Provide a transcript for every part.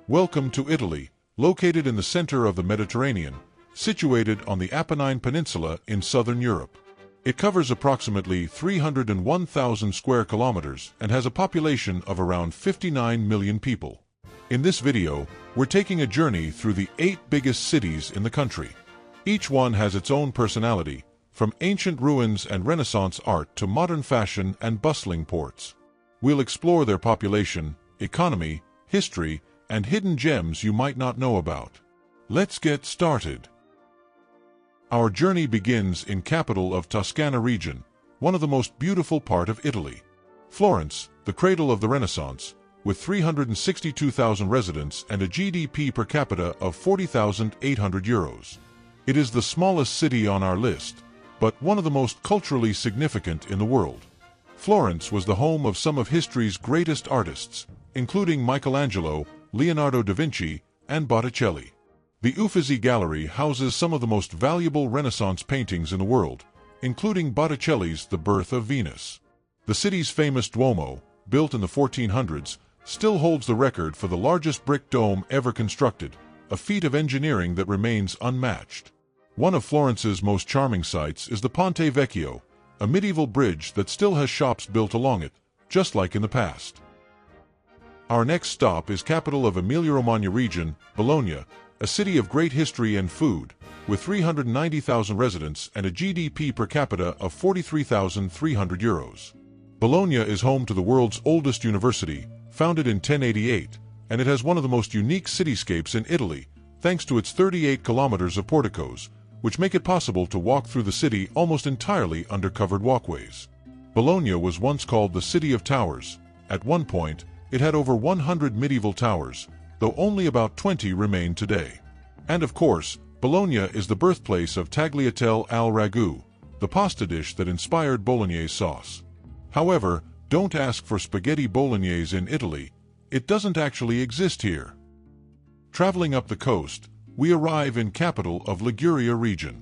Welcome to Italy, located in the center of the Mediterranean, situated on the Apennine Peninsula in southern Europe. It covers approximately 301,000 square kilometers and has a population of around 59 million people. In this video, we're taking a journey through the 8 biggest cities in the country. Each one has its own personality, from ancient ruins and Renaissance art to modern fashion and bustling ports. We'll explore their population, economy, history, and hidden gems you might not know about. Let's get started. Our journey begins in capital of Toscana region, one of the most beautiful part of Italy. Florence, the cradle of the Renaissance, with 362,000 residents and a GDP per capita of 40,800 euros. It is the smallest city on our list, but one of the most culturally significant in the world. Florence was the home of some of history's greatest artists, including Michelangelo, Leonardo da Vinci, and Botticelli. The Uffizi Gallery houses some of the most valuable Renaissance paintings in the world, including Botticelli's The Birth of Venus. The city's famous Duomo, built in the 1400s, still holds the record for the largest brick dome ever constructed, a feat of engineering that remains unmatched. One of Florence's most charming sights is the Ponte Vecchio, a medieval bridge that still has shops built along it, just like in the past. Our next stop is capital of Emilia-Romagna region, Bologna, a city of great history and food, with 390,000 residents and a GDP per capita of 43,300 euros. Bologna is home to the world's oldest university, founded in 1088, and it has one of the most unique cityscapes in Italy, thanks to its 38 kilometers of porticos, which make it possible to walk through the city almost entirely under covered walkways. Bologna was once called the City of Towers. At one point, it had over 100 medieval towers, though only about 20 remain today. And of course, Bologna is the birthplace of tagliatelle al ragu, the pasta dish that inspired bolognese sauce. However, don't ask for spaghetti bolognese in Italy. It doesn't actually exist here. Traveling up the coast, we arrive in capital of Liguria region.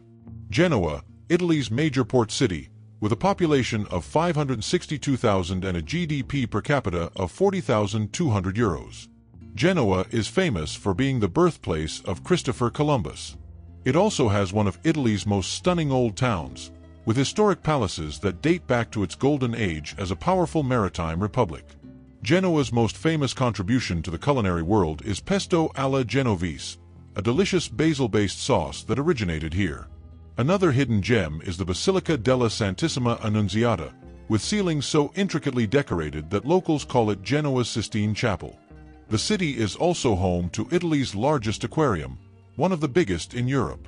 Genoa, Italy's major port city, with a population of 562,000 and a GDP per capita of 40,200 euros. Genoa is famous for being the birthplace of Christopher Columbus. It also has one of Italy's most stunning old towns, with historic palaces that date back to its golden age as a powerful maritime republic. Genoa's most famous contribution to the culinary world is pesto alla genovese, a delicious basil-based sauce that originated here. Another hidden gem is the Basilica della Santissima Annunziata, with ceilings so intricately decorated that locals call it Genoa's Sistine Chapel. The city is also home to Italy's largest aquarium, one of the biggest in Europe.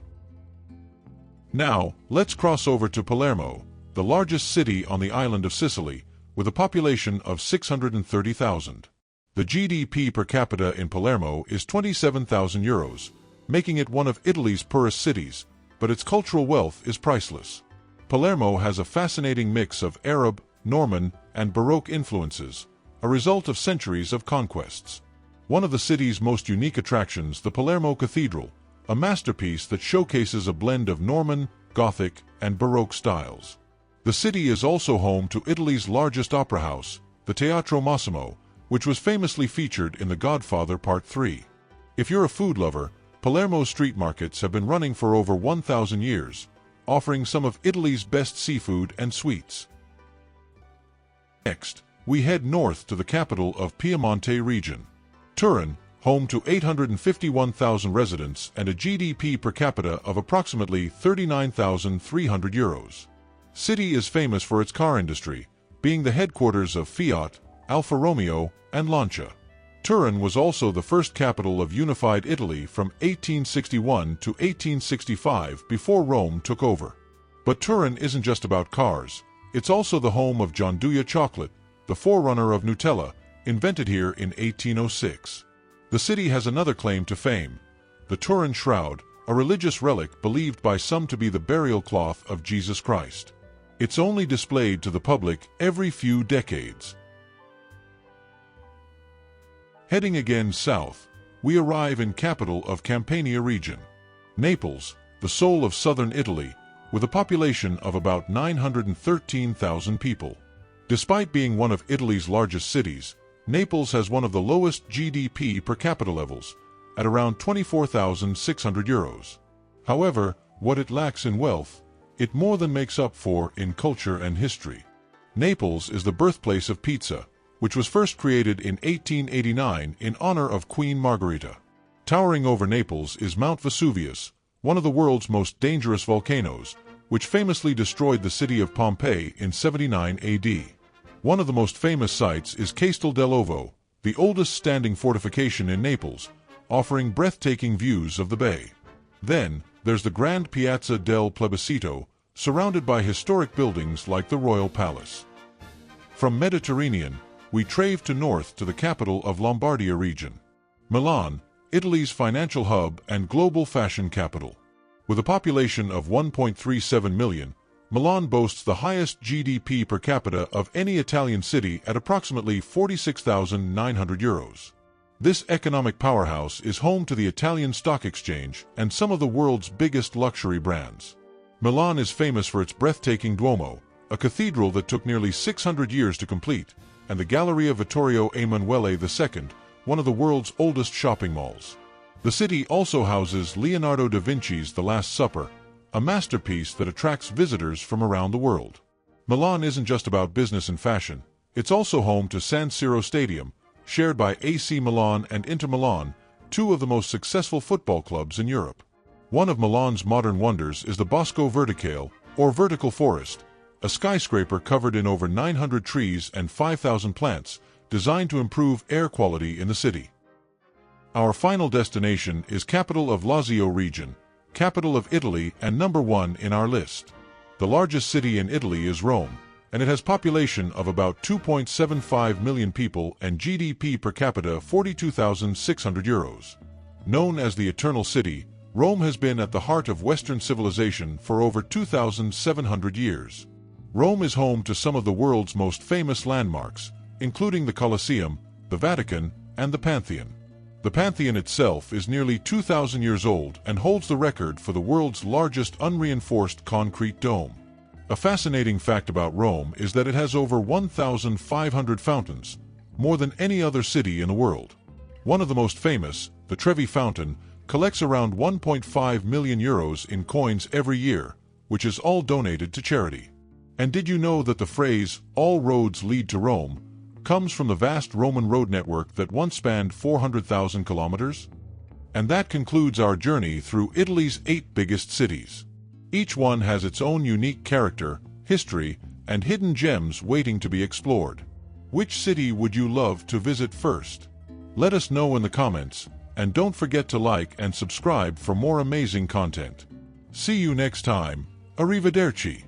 Now, let's cross over to Palermo, the largest city on the island of Sicily, with a population of 630,000. The GDP per capita in Palermo is 27,000 euros, making it one of Italy's poorest cities, but its cultural wealth is priceless. Palermo has a fascinating mix of Arab, Norman, and Baroque influences, a result of centuries of conquests. One of the city's most unique attractions, the Palermo Cathedral, a masterpiece that showcases a blend of Norman, Gothic, and Baroque styles. The city is also home to Italy's largest opera house, the Teatro Massimo, which was famously featured in The Godfather Part 3. If you're a food lover, Palermo's street markets have been running for over 1,000 years, offering some of Italy's best seafood and sweets. Next, we head north to the capital of Piemonte region. Turin, home to 851,000 residents and a GDP per capita of approximately 39,300 euros. City is famous for its car industry, being the headquarters of Fiat, Alfa Romeo, and Lancia. Turin was also the first capital of unified Italy from 1861 to 1865 before Rome took over. But Turin isn't just about cars, it's also the home of Gianduja chocolate, the forerunner of Nutella, invented here in 1806. The city has another claim to fame, the Turin Shroud, a religious relic believed by some to be the burial cloth of Jesus Christ. It's only displayed to the public every few decades. Heading again south, we arrive in capital of Campania region. Naples, the soul of southern Italy, with a population of about 913,000 people. Despite being one of Italy's largest cities, Naples has one of the lowest GDP per capita levels, at around 24,600 euros. However, what it lacks in wealth, it more than makes up for in culture and history. Naples is the birthplace of pizza, which was first created in 1889 in honor of Queen Margherita. Towering over Naples is Mount Vesuvius, one of the world's most dangerous volcanoes, which famously destroyed the city of Pompeii in 79 AD. One of the most famous sites is Castel dell'Ovo, the oldest standing fortification in Naples, offering breathtaking views of the bay. Then, there's the Grand Piazza del Plebiscito, surrounded by historic buildings like the Royal Palace. From Mediterranean, we trave to north to the capital of Lombardia region, Milan, Italy's financial hub and global fashion capital. With a population of 1.37 million, Milan boasts the highest GDP per capita of any Italian city at approximately 46,900 euros. This economic powerhouse is home to the Italian Stock Exchange and some of the world's biggest luxury brands. Milan is famous for its breathtaking Duomo, a cathedral that took nearly 600 years to complete, and the Galleria Vittorio Emanuele II, one of the world's oldest shopping malls. The city also houses Leonardo da Vinci's The Last Supper, a masterpiece that attracts visitors from around the world. Milan isn't just about business and fashion, it's also home to San Siro Stadium, shared by AC Milan and Inter Milan, two of the most successful football clubs in Europe. One of Milan's modern wonders is the Bosco Verticale, or vertical forest, a skyscraper covered in over 900 trees and 5,000 plants, designed to improve air quality in the city. Our final destination is capital of Lazio region, capital of Italy and number 1 in our list. The largest city in Italy is Rome, and it has population of about 2.75 million people and GDP per capita 42,600 euros. Known as the Eternal City, Rome has been at the heart of Western civilization for over 2,700 years. Rome is home to some of the world's most famous landmarks, including the Colosseum, the Vatican, and the Pantheon. The Pantheon itself is nearly 2,000 years old and holds the record for the world's largest unreinforced concrete dome. A fascinating fact about Rome is that it has over 1,500 fountains, more than any other city in the world. One of the most famous, the Trevi Fountain, collects around 1.5 million euros in coins every year, which is all donated to charity. And did you know that the phrase, "all roads lead to Rome," comes from the vast Roman road network that once spanned 400,000 kilometers? And that concludes our journey through Italy's 8 biggest cities. Each one has its own unique character, history, and hidden gems waiting to be explored. Which city would you love to visit first? Let us know in the comments, and don't forget to like and subscribe for more amazing content. See you next time. Arrivederci.